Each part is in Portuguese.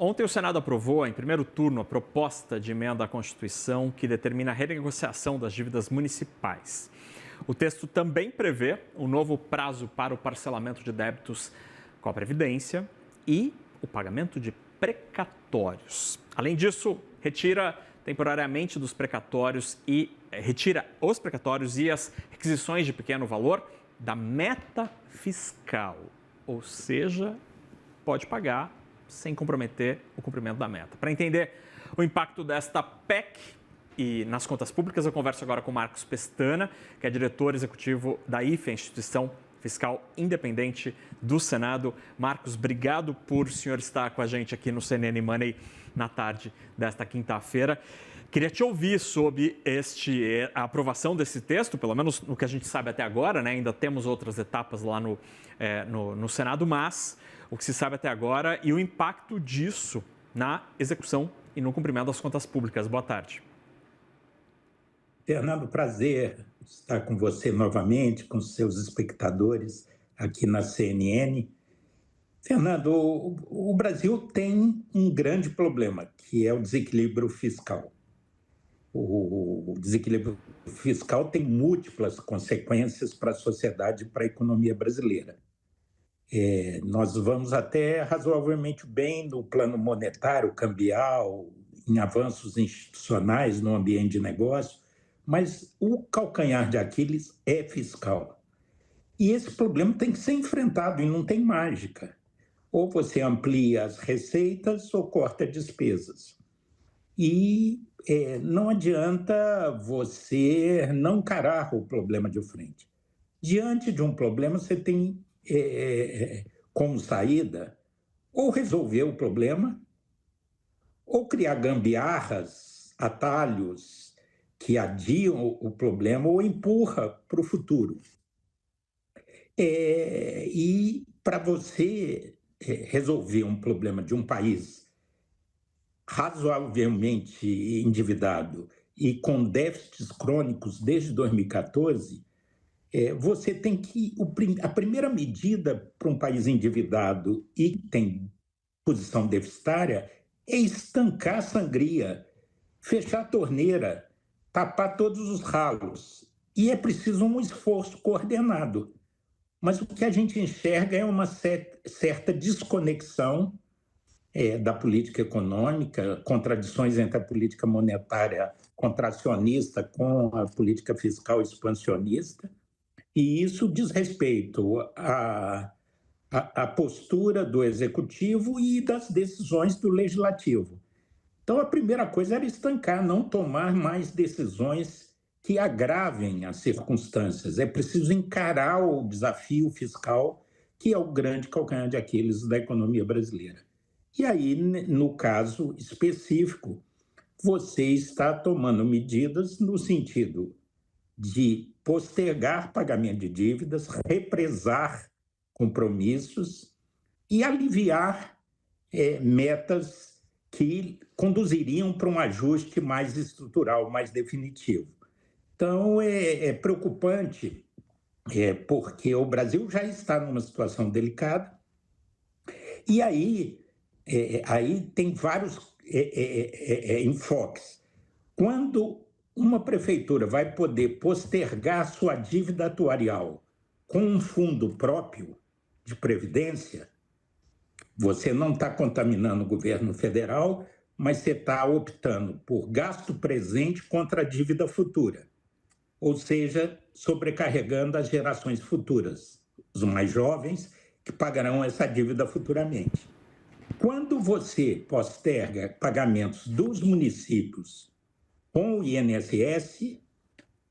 Ontem o Senado aprovou, em primeiro turno, a proposta de emenda à Constituição que determina a renegociação das dívidas municipais. O texto também prevê um novo prazo para o parcelamento de débitos com a Previdência e o pagamento de precatórios. Além disso, retira temporariamente dos precatórios e retira os precatórios e as requisições de pequeno valor da meta fiscal, ou seja, pode pagar sem comprometer o cumprimento da meta. Para entender o impacto desta PEC e nas contas públicas, eu converso agora com Marcos Pestana, que é diretor executivo da IFE, a Instituição Fiscal Independente do Senado. Marcos, obrigado por o senhor estar com a gente aqui no CNN Money na tarde desta quinta-feira. Queria te ouvir sobre a aprovação desse texto, pelo menos no que a gente sabe até agora, né? Ainda temos outras etapas lá no Senado, mas o que se sabe até agora e o impacto disso na execução e no cumprimento das contas públicas. Boa tarde. Fernando, prazer estar com você novamente, com seus espectadores aqui na CNN. Fernando, o Brasil tem um grande problema, que é o desequilíbrio fiscal. O desequilíbrio fiscal tem múltiplas consequências para a sociedade e para a economia brasileira. Nós vamos até razoavelmente bem no plano monetário, cambial, em avanços institucionais no ambiente de negócio, mas o calcanhar de Aquiles é fiscal. E esse problema tem que ser enfrentado e não tem mágica. Ou você amplia as receitas ou corta despesas. E não adianta você não encarar o problema de frente. Diante de um problema, você tem como saída ou resolver o problema ou criar gambiarras, atalhos que adiam o problema ou empurra para o futuro. E para você resolver um problema de um país razoavelmente endividado e com déficits crônicos desde 2014, você tem que... A primeira medida para um país endividado e que tem posição deficitária é estancar a sangria, fechar a torneira, tapar todos os ralos. E é preciso um esforço coordenado. Mas o que a gente enxerga é uma certa desconexão da política econômica, contradições entre a política monetária contracionista com a política fiscal expansionista, e isso diz respeito à postura do executivo e das decisões do legislativo. Então, a primeira coisa era estancar, não tomar mais decisões que agravem as circunstâncias. É preciso encarar o desafio fiscal, que é o grande calcanhar de Aquiles da economia brasileira. E aí, no caso específico, você está tomando medidas no sentido de postergar pagamento de dívidas, represar compromissos e aliviar metas que conduziriam para um ajuste mais estrutural, mais definitivo. Então, é preocupante, porque o Brasil já está numa situação delicada, e aí tem vários enfoques. Quando uma prefeitura vai poder postergar sua dívida atuarial com um fundo próprio de previdência, você não está contaminando o governo federal, mas você está optando por gasto presente contra a dívida futura, ou seja, sobrecarregando as gerações futuras, os mais jovens, que pagarão essa dívida futuramente. Quando você posterga pagamentos dos municípios com o INSS,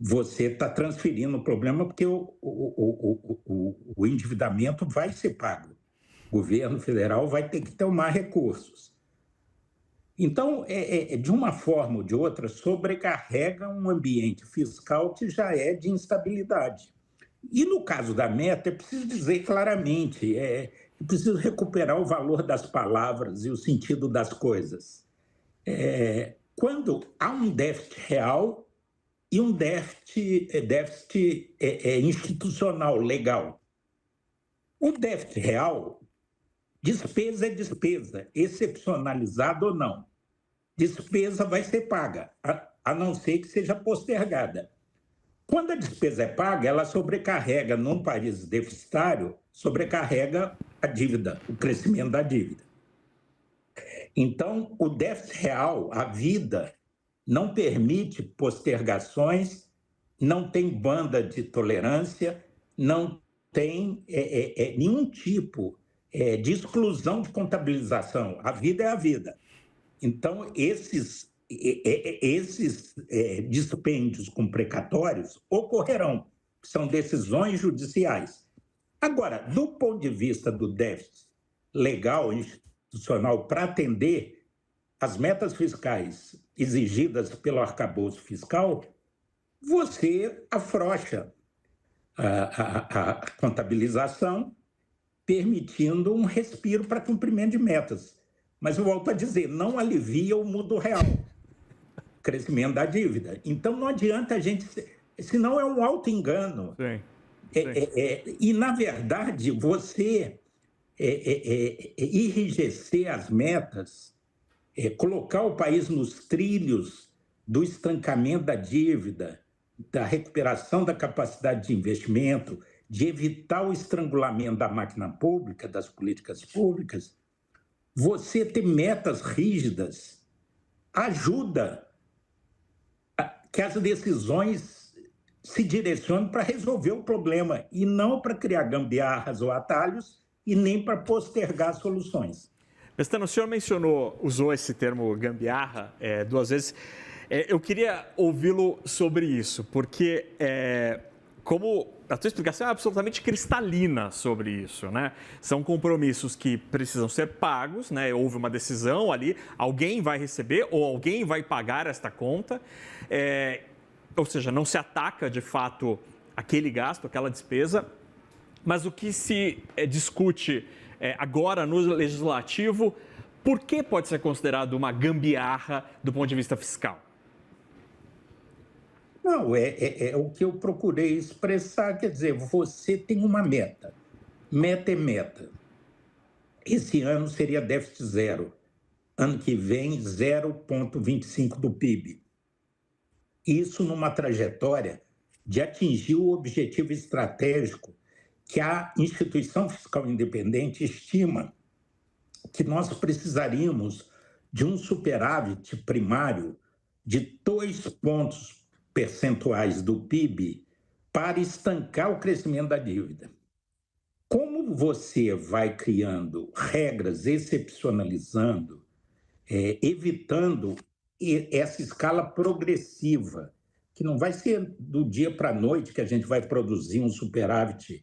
você está transferindo o problema porque o endividamento vai ser pago. O governo federal vai ter que tomar recursos. Então, de uma forma ou de outra, sobrecarrega um ambiente fiscal que já é de instabilidade. E no caso da meta, é preciso dizer claramente, é preciso recuperar o valor das palavras e o sentido das coisas. Quando há um déficit real e um déficit institucional, legal. O déficit real Despesa é despesa, excepcionalizada ou não. Despesa vai ser paga, a não ser que seja postergada. Quando a despesa é paga, ela sobrecarrega, num país deficitário, sobrecarrega a dívida, o crescimento da dívida. Então, o déficit real, a vida, não permite postergações, não tem banda de tolerância, não tem nenhum tipo de exclusão de contabilização. A vida é a vida. Então, esses dispêndios com precatórios ocorrerão, são decisões judiciais. Agora, do ponto de vista do déficit legal e institucional para atender as metas fiscais exigidas pelo arcabouço fiscal, você afrouxa a contabilização, permitindo um respiro para cumprimento de metas. Mas eu volto a dizer, não alivia o mundo real, crescimento da dívida. Então, não adianta a gente... Senão é um auto-engano. Sim. E, na verdade, você enrijecer as metas, colocar o país nos trilhos do estancamento da dívida, da recuperação da capacidade de investimento, de evitar o estrangulamento da máquina pública, das políticas públicas, você ter metas rígidas ajuda que as decisões se direcionem para resolver o problema e não para criar gambiarras ou atalhos e nem para postergar soluções. Pestana, o senhor usou esse termo gambiarra 2 vezes. Eu queria ouvi-lo sobre isso, porque como a tua explicação é absolutamente cristalina sobre isso, né? São compromissos que precisam ser pagos, né? Houve uma decisão ali, alguém vai receber ou alguém vai pagar esta conta, ou seja, não se ataca de fato aquele gasto, aquela despesa, mas o que se discute agora no legislativo, por que pode ser considerado uma gambiarra do ponto de vista fiscal? Não, é o que eu procurei expressar, quer dizer, você tem uma meta. Meta é meta. Esse ano seria déficit zero. Ano que vem, 0,25 do PIB. Isso numa trajetória de atingir o objetivo estratégico que a instituição fiscal independente estima que nós precisaríamos de um superávit primário de 2 pontos percentuais do PIB para estancar o crescimento da dívida. Como você vai criando regras, excepcionalizando, evitando essa escala progressiva, que não vai ser do dia para a noite que a gente vai produzir um superávit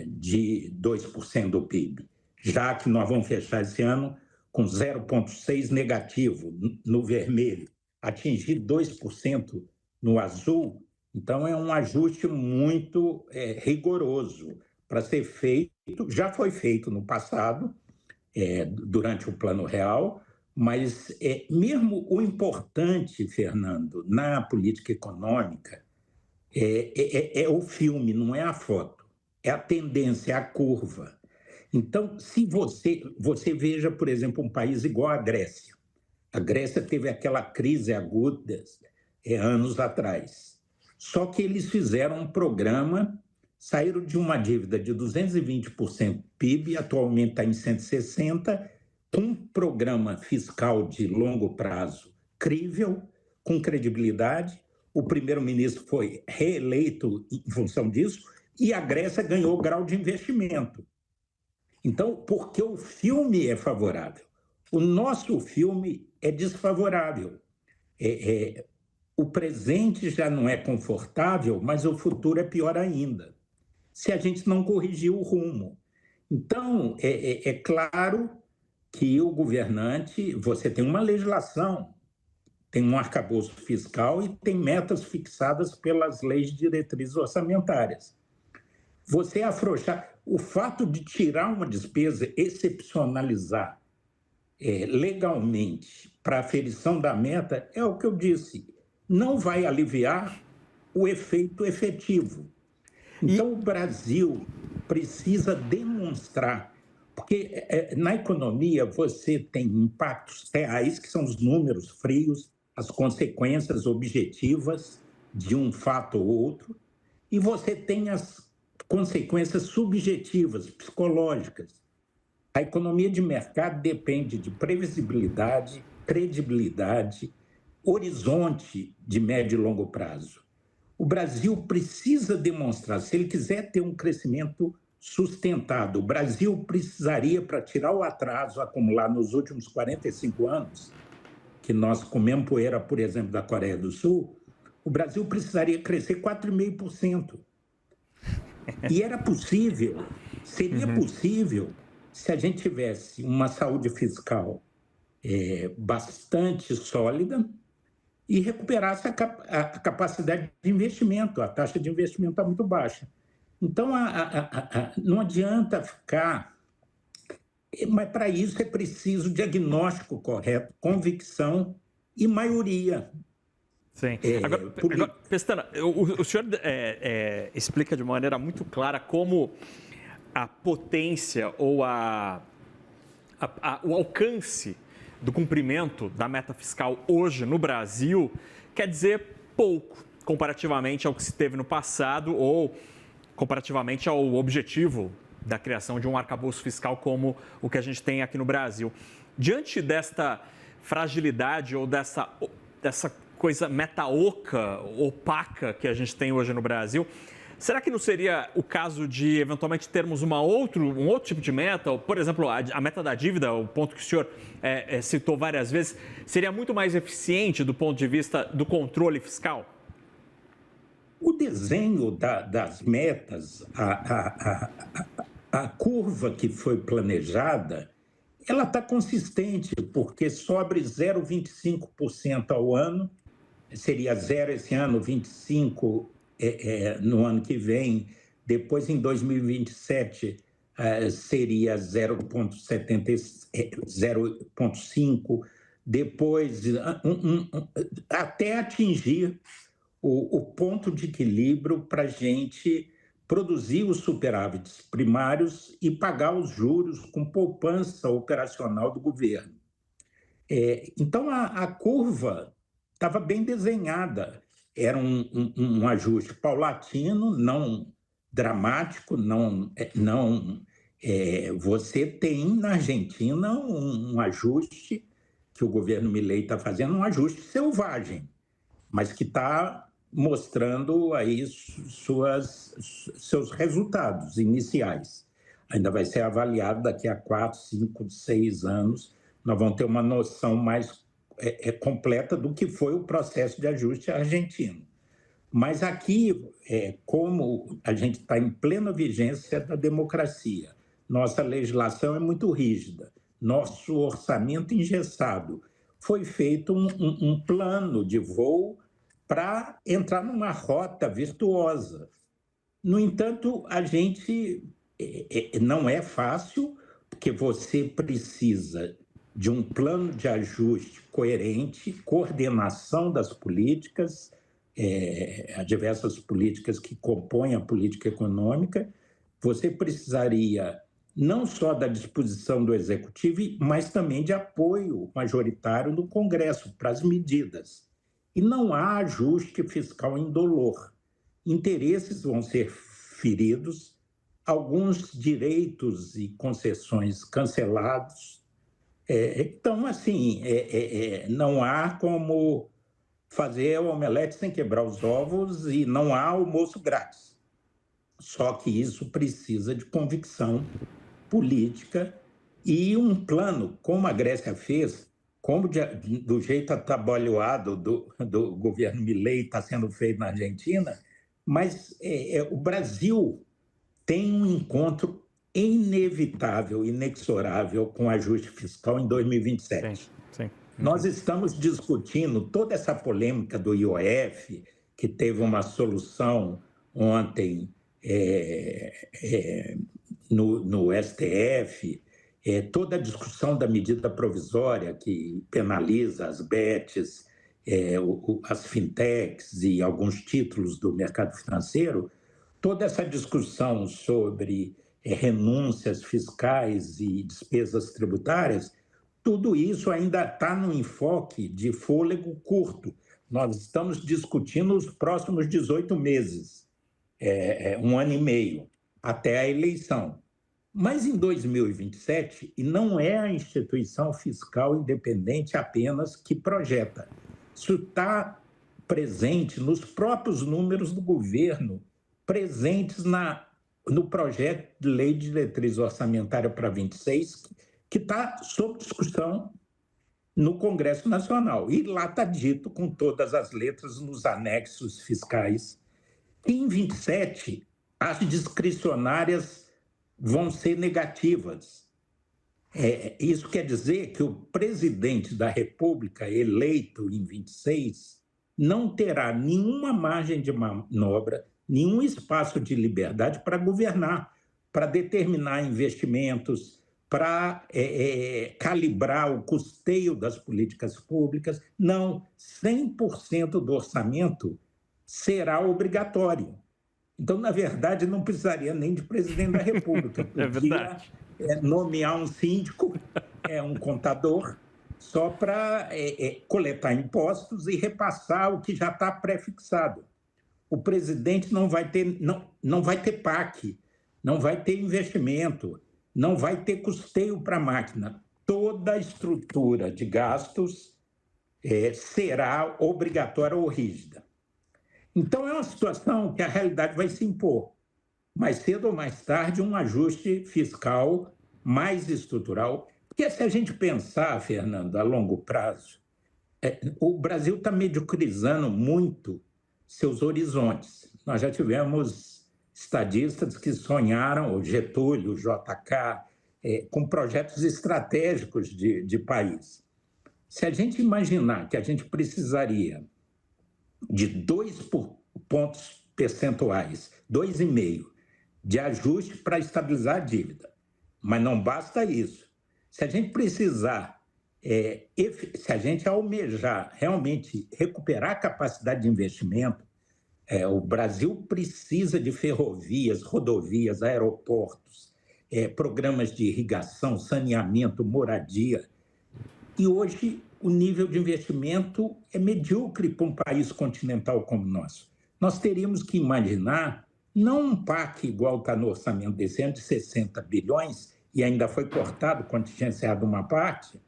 de 2% do PIB, já que nós vamos fechar esse ano com 0,6 negativo no vermelho, atingir 2% no azul, então é um ajuste muito rigoroso para ser feito, já foi feito no passado, durante o Plano Real, mas mesmo o importante, Fernando, na política econômica é o filme, não é a foto, é a tendência, é a curva. Então, se você veja, por exemplo, um país igual a Grécia. A Grécia teve aquela crise aguda anos atrás. Só que eles fizeram um programa, saíram de uma dívida de 220% PIB, atualmente está em 160%, com um programa fiscal de longo prazo crível, com credibilidade. O primeiro-ministro foi reeleito em função disso e a Grécia ganhou grau de investimento. Então, porque o filme é favorável. O nosso filme é desfavorável. O presente já não é confortável, mas o futuro é pior ainda, se a gente não corrigir o rumo. Então, é claro que o governante, você tem uma legislação, tem um arcabouço fiscal e tem metas fixadas pelas leis de diretrizes orçamentárias. Você afrouxar, o fato de tirar uma despesa, excepcionalizar legalmente para a aferição da meta, é o que eu disse, não vai aliviar o efeito efetivo. Então, o Brasil precisa demonstrar Porque na economia você tem impactos reais, que são os números frios, as consequências objetivas de um fato ou outro, e você tem as consequências subjetivas, psicológicas. A economia de mercado depende de previsibilidade, credibilidade, horizonte de médio e longo prazo. O Brasil precisa demonstrar, se ele quiser ter um crescimento sustentado, o Brasil precisaria, para tirar o atraso acumulado nos últimos 45 anos, que nós comemos poeira, por exemplo, da Coreia do Sul, o Brasil precisaria crescer 4,5%. E era possível, seria possível, se a gente tivesse uma saúde fiscal bastante sólida e recuperasse a capacidade de investimento. A taxa de investimento está muito baixa. Então, não adianta ficar... Mas, para isso, é preciso diagnóstico correto, convicção e maioria. Sim. Agora, Pestana, o senhor explica de maneira muito clara como a potência ou o alcance do cumprimento da meta fiscal hoje no Brasil quer dizer pouco comparativamente ao que se teve no passado ou comparativamente ao objetivo da criação de um arcabouço fiscal como o que a gente tem aqui no Brasil. Diante desta fragilidade ou dessa coisa meta-oca, opaca que a gente tem hoje no Brasil, será que não seria o caso de, eventualmente, termos um outro tipo de meta? Por exemplo, a meta da dívida, o ponto que o senhor citou várias vezes, seria muito mais eficiente do ponto de vista do controle fiscal? O desenho das metas, a curva que foi planejada, ela está consistente, porque sobre 0,25% ao ano, seria zero esse ano, 25% no ano que vem, depois em 2027 seria 0,5%, depois até atingir o ponto de equilíbrio para a gente produzir os superávites primários e pagar os juros com poupança operacional do governo. Então, a curva estava bem desenhada. Era um ajuste paulatino, não dramático, você tem na Argentina um ajuste que o governo Milei está fazendo, um ajuste selvagem, mas que está mostrando aí seus resultados iniciais. Ainda vai ser avaliado daqui a 4, 5, 6 anos. Nós vamos ter uma noção mais completa do que foi o processo de ajuste argentino. Mas aqui, como a gente está em plena vigência da democracia, nossa legislação é muito rígida, nosso orçamento engessado, foi feito um plano de voo para entrar numa rota virtuosa. No entanto, a gente não é fácil, porque você precisa de um plano de ajuste coerente, coordenação das políticas, as diversas políticas que compõem a política econômica. Você precisaria não só da disposição do Executivo, mas também de apoio majoritário no Congresso para as medidas. E não há ajuste fiscal indolor. Interesses vão ser feridos, alguns direitos e concessões cancelados. Então, assim, não há como fazer o omelete sem quebrar os ovos e não há almoço grátis. Só que isso precisa de convicção política e um plano, como a Grécia fez, como do jeito atabalhoado do governo Milei está sendo feito na Argentina, mas o Brasil tem um encontro inevitável, inexorável com o ajuste fiscal em 2027. Sim. Nós estamos discutindo toda essa polêmica do IOF, que teve uma solução ontem no STF, toda a discussão da medida provisória que penaliza as bets, as fintechs e alguns títulos do mercado financeiro, toda essa discussão sobre renúncias fiscais e despesas tributárias, tudo isso ainda está no enfoque de fôlego curto. Nós estamos discutindo os próximos 18 meses, 1 ano e meio, até a eleição. Mas em 2027, e não é a instituição fiscal independente apenas que projeta, isso está presente nos próprios números do governo, presentes no projeto de lei de diretriz orçamentária para 26, que está sob discussão no Congresso Nacional. E lá está dito, com todas as letras, nos anexos fiscais, que em 27 as discricionárias vão ser negativas. Isso quer dizer que o presidente da República, eleito em 26, não terá nenhuma margem de manobra, nenhum espaço de liberdade para governar, para determinar investimentos, para calibrar o custeio das políticas públicas. Não, 100% do orçamento será obrigatório. Então, na verdade, não precisaria nem de presidente da República. Podia nomear um síndico, um contador, só para coletar impostos e repassar o que já está pré-fixado. O presidente não vai ter PAC, não vai ter investimento, não vai ter custeio para a máquina. Toda a estrutura de gastos será obrigatória ou rígida. Então, é uma situação que a realidade vai se impor. Mais cedo ou mais tarde, um ajuste fiscal mais estrutural. Porque se a gente pensar, Fernando, a longo prazo, o Brasil está mediocrizando muito seus horizontes. Nós já tivemos estadistas que sonharam, o Getúlio, o JK, com projetos estratégicos de país. Se a gente imaginar que a gente precisaria de 2 pontos percentuais, 2,5, de ajuste para estabilizar a dívida, mas não basta isso. Se a gente precisar, se a gente almejar realmente recuperar a capacidade de investimento, o Brasil precisa de ferrovias, rodovias, aeroportos, programas de irrigação, saneamento, moradia. E hoje o nível de investimento é medíocre para um país continental como o nosso. Nós teríamos que imaginar, não um PAC igual está no orçamento desse ano, de 60 bilhões, e ainda foi cortado quando tinha encerrado uma parte,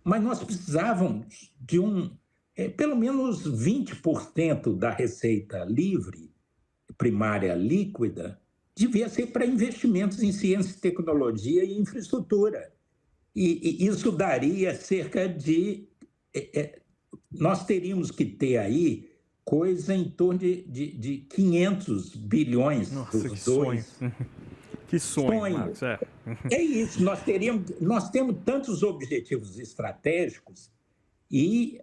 mas nós precisávamos de pelo menos 20% da receita livre, primária líquida, devia ser para investimentos em ciência, tecnologia e infraestrutura. E isso daria cerca de... nós teríamos que ter aí coisa em torno de 500 bilhões. Nossa, dos dois. Sonho. Que sonho, Marcos. É isso, nós temos tantos objetivos estratégicos e,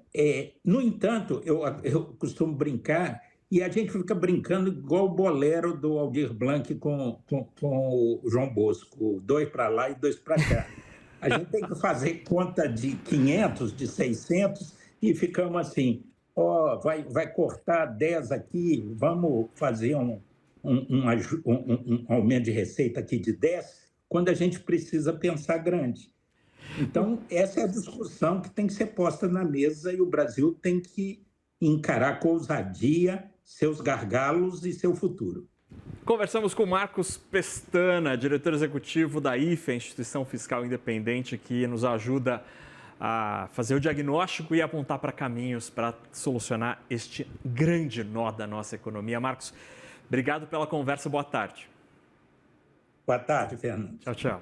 no entanto, eu costumo brincar, e a gente fica brincando igual o bolero do Aldir Blanc com o João Bosco, 2 para lá e 2 para cá. A gente tem que fazer conta de 500, de 600 e ficamos assim, vai cortar 10 aqui, vamos fazer um aumento de receita aqui de 10, quando a gente precisa pensar grande. Então, essa é a discussão que tem que ser posta na mesa e o Brasil tem que encarar com ousadia seus gargalos e seu futuro. Conversamos com Marcos Pestana, diretor executivo da IFE, Instituição Fiscal Independente, que nos ajuda a fazer o diagnóstico e apontar para caminhos para solucionar este grande nó da nossa economia. Marcos, obrigado pela conversa. Boa tarde. Boa tarde, Fernando. Tchau, tchau.